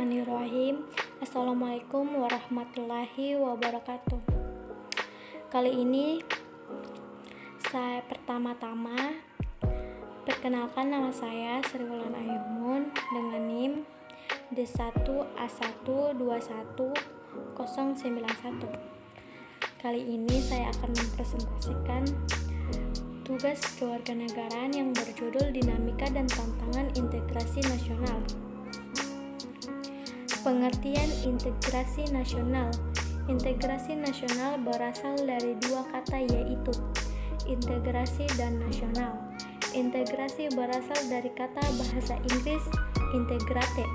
Bismillahirrahmanirrahim. Assalamualaikum warahmatullahi wabarakatuh. Kali ini saya pertama-tama perkenalkan, nama saya Sri Wulan Ayumun dengan NIM D1A1210191. Kali ini saya akan mempresentasikan tugas kewarganegaraan yang berjudul Dinamika dan Tantangan Integrasi Nasional. Pengertian integrasi nasional. Integrasi nasional berasal dari dua kata, yaitu integrasi dan nasional. Integrasi berasal dari kata bahasa Inggris integrate,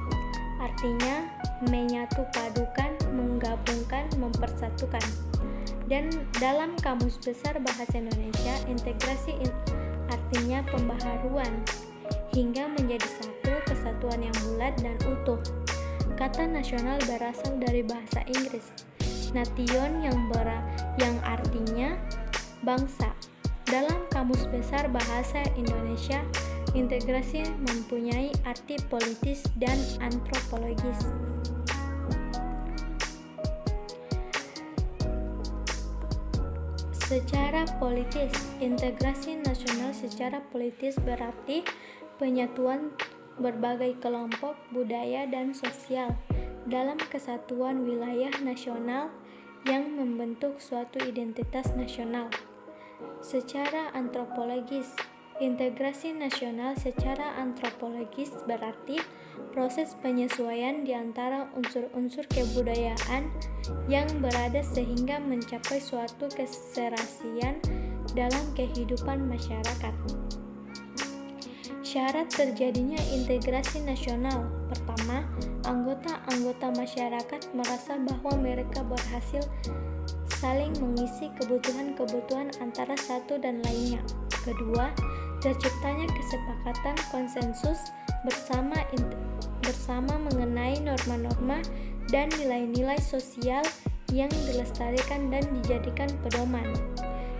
artinya menyatu padukan, menggabungkan, mempersatukan. Dan dalam Kamus Besar Bahasa Indonesia, integrasi artinya pembaharuan hingga menjadi satu kesatuan yang bulat dan utuh. Kata nasional berasal dari bahasa Inggris nation yang artinya bangsa. Dalam Kamus Besar Bahasa Indonesia, integrasi mempunyai arti politis dan antropologis. Secara politis, integrasi nasional secara politis berarti penyatuan berbagai kelompok, budaya, dan sosial dalam kesatuan wilayah nasional yang membentuk suatu identitas nasional. Secara antropologis, integrasi nasional secara antropologis berarti proses penyesuaian di antara unsur-unsur kebudayaan yang berada sehingga mencapai suatu keserasian dalam kehidupan masyarakat. Syarat terjadinya integrasi nasional: pertama, anggota-anggota masyarakat merasa bahwa mereka berhasil saling mengisi kebutuhan-kebutuhan antara satu dan lainnya. Kedua, terciptanya kesepakatan konsensus bersama mengenai norma-norma dan nilai-nilai sosial yang dilestarikan dan dijadikan pedoman.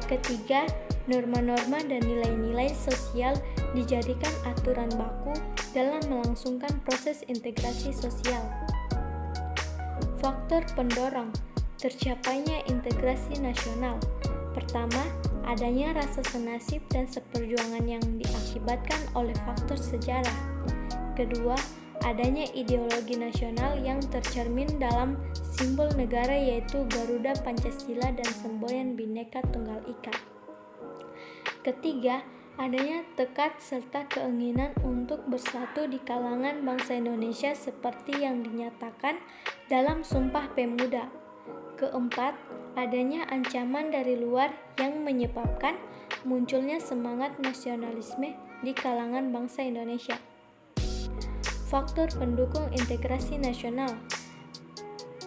Ketiga, norma-norma dan nilai-nilai sosial dijadikan aturan baku dalam melangsungkan proses integrasi sosial. Faktor pendorong tercapainya integrasi nasional: pertama, adanya rasa senasib dan seperjuangan yang diakibatkan oleh faktor sejarah. Kedua, adanya ideologi nasional yang tercermin dalam simbol negara, yaitu Garuda Pancasila dan semboyan Bhinneka Tunggal Ika. Ketiga, adanya tekad serta keinginan untuk bersatu di kalangan bangsa Indonesia seperti yang dinyatakan dalam Sumpah Pemuda. Keempat, adanya ancaman dari luar yang menyebabkan munculnya semangat nasionalisme di kalangan bangsa Indonesia. Faktor pendukung integrasi nasional: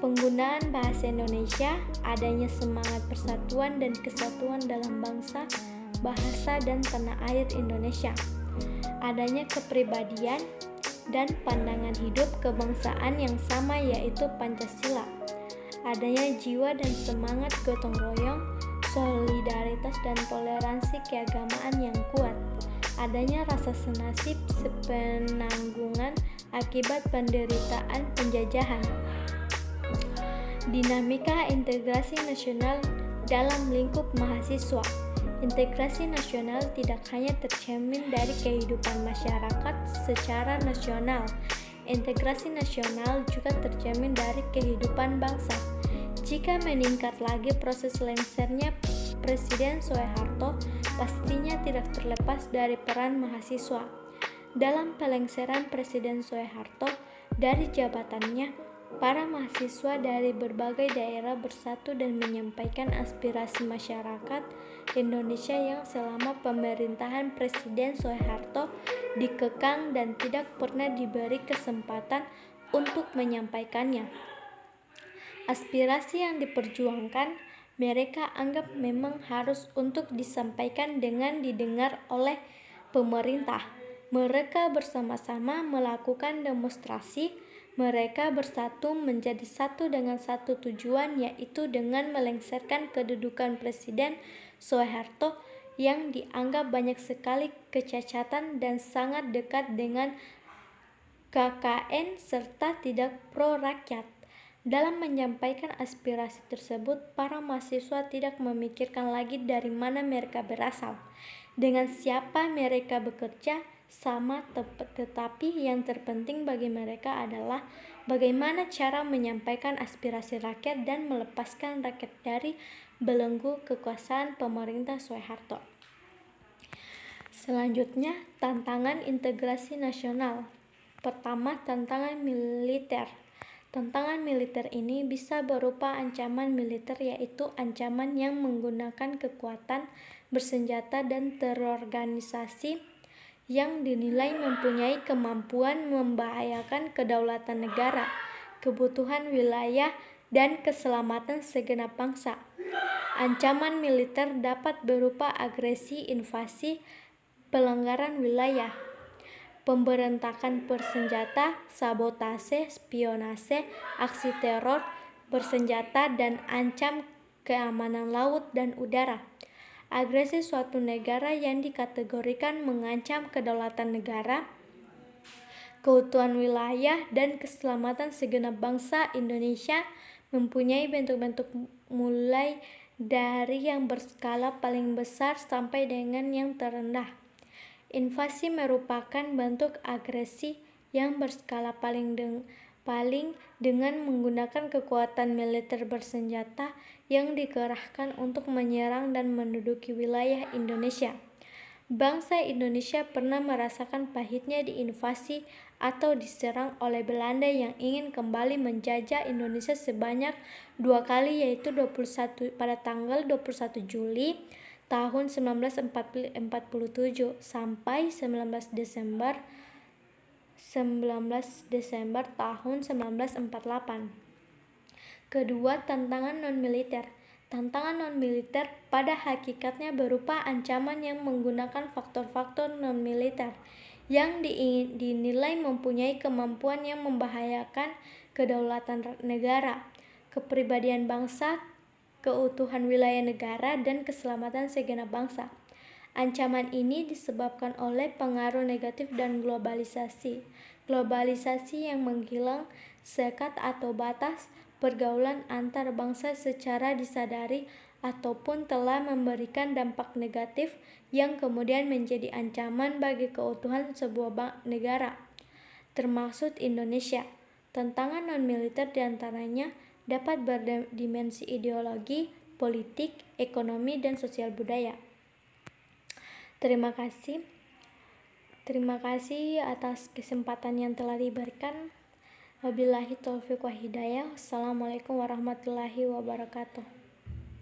penggunaan bahasa Indonesia, adanya semangat persatuan dan kesatuan dalam bangsa, bahasa, dan tanah air Indonesia, adanya kepribadian dan pandangan hidup kebangsaan yang sama, yaitu Pancasila, adanya jiwa dan semangat gotong royong, solidaritas dan toleransi keagamaan yang kuat, adanya rasa senasib sepenanggungan akibat penderitaan penjajahan. Dinamika integrasi nasional dalam lingkup mahasiswa. Integrasi nasional tidak hanya tercermin dari kehidupan masyarakat secara nasional. Integrasi nasional juga tercermin dari kehidupan bangsa. Jika meningkat lagi proses lengsernya Presiden Soeharto, pastinya tidak terlepas dari peran mahasiswa. Dalam pelengseran Presiden Soeharto dari jabatannya, para mahasiswa dari berbagai daerah bersatu dan menyampaikan aspirasi masyarakat Indonesia yang selama pemerintahan Presiden Soeharto dikekang dan tidak pernah diberi kesempatan untuk menyampaikannya. Aspirasi yang diperjuangkan mereka anggap memang harus untuk disampaikan dengan didengar oleh pemerintah. Mereka bersama-sama melakukan demonstrasi. Mereka bersatu menjadi satu dengan satu tujuan, yaitu dengan melengsarkan kedudukan Presiden Soeharto yang dianggap banyak sekali kecacatan dan sangat dekat dengan KKN, serta tidak pro-rakyat. Dalam menyampaikan aspirasi tersebut, para mahasiswa tidak memikirkan lagi dari mana mereka berasal, dengan siapa mereka bekerja, tetapi yang terpenting bagi mereka adalah bagaimana cara menyampaikan aspirasi rakyat dan melepaskan rakyat dari belenggu kekuasaan pemerintah Soeharto. Selanjutnya, tantangan integrasi nasional. Pertama, tantangan militer. Tantangan militer ini bisa berupa ancaman militer, yaitu ancaman yang menggunakan kekuatan bersenjata dan terorganisasi yang dinilai mempunyai kemampuan membahayakan kedaulatan negara, kebutuhan wilayah, dan keselamatan segenap bangsa. Ancaman militer dapat berupa agresi, invasi, pelanggaran wilayah, pemberontakan bersenjata, sabotase, spionase, aksi teror bersenjata, dan ancam keamanan laut dan udara. Agresi suatu negara yang dikategorikan mengancam kedaulatan negara, keutuhan wilayah, dan keselamatan segenap bangsa Indonesia mempunyai bentuk-bentuk mulai dari yang berskala paling besar sampai dengan yang terendah. Invasi merupakan bentuk agresi yang berskala paling dengan menggunakan kekuatan militer bersenjata yang dikerahkan untuk menyerang dan menduduki wilayah Indonesia. Bangsa Indonesia pernah merasakan pahitnya diinvasi atau diserang oleh Belanda yang ingin kembali menjajah Indonesia sebanyak 2 kali, yaitu pada tanggal 21 Juli tahun 1947 sampai 19 Desember tahun 1948. Kedua, tantangan non-militer. Tantangan non-militer pada hakikatnya berupa ancaman yang menggunakan faktor-faktor non-militer yang dinilai mempunyai kemampuan yang membahayakan kedaulatan negara, kepribadian bangsa, keutuhan wilayah negara, dan keselamatan segenap bangsa. Ancaman ini disebabkan oleh pengaruh negatif dan globalisasi. Globalisasi yang menghilang sekat atau batas pergaulan antar bangsa secara disadari ataupun telah memberikan dampak negatif yang kemudian menjadi ancaman bagi keutuhan sebuah negara, termasuk Indonesia. Tantangan non-militer diantaranya dapat berdimensi ideologi, politik, ekonomi, dan sosial budaya. Terima kasih atas kesempatan yang telah diberikan. Wabillahi taufiq wa hidayah. Wassalamualaikum warahmatullahi wabarakatuh.